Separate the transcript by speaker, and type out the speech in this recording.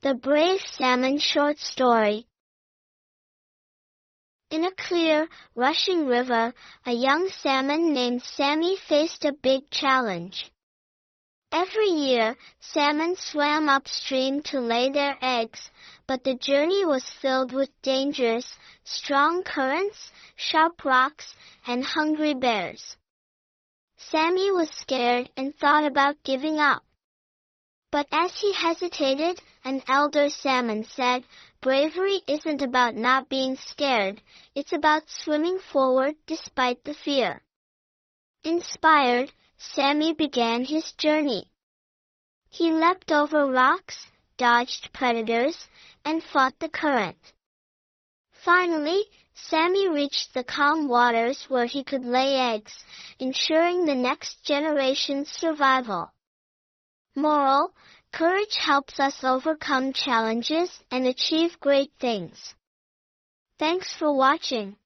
Speaker 1: The Brave Salmon Short Story. In a clear, rushing river, a young salmon named Sammy faced a big challenge. Every year, salmon swam upstream to lay their eggs, but the journey was filled with dangers, strong currents, sharp rocks, and hungry bears. Sammy was scared and thought about giving up. But as he hesitated, an elder salmon said, "Bravery isn't about not being scared, it's about swimming forward despite the fear." Inspired, Sammy began his journey. He leapt over rocks, dodged predators, and fought the current. Finally, Sammy reached the calm waters where he could lay eggs, ensuring the next generation's survival. Moral: courage helps us overcome challenges and achieve great things. Thanks for watching.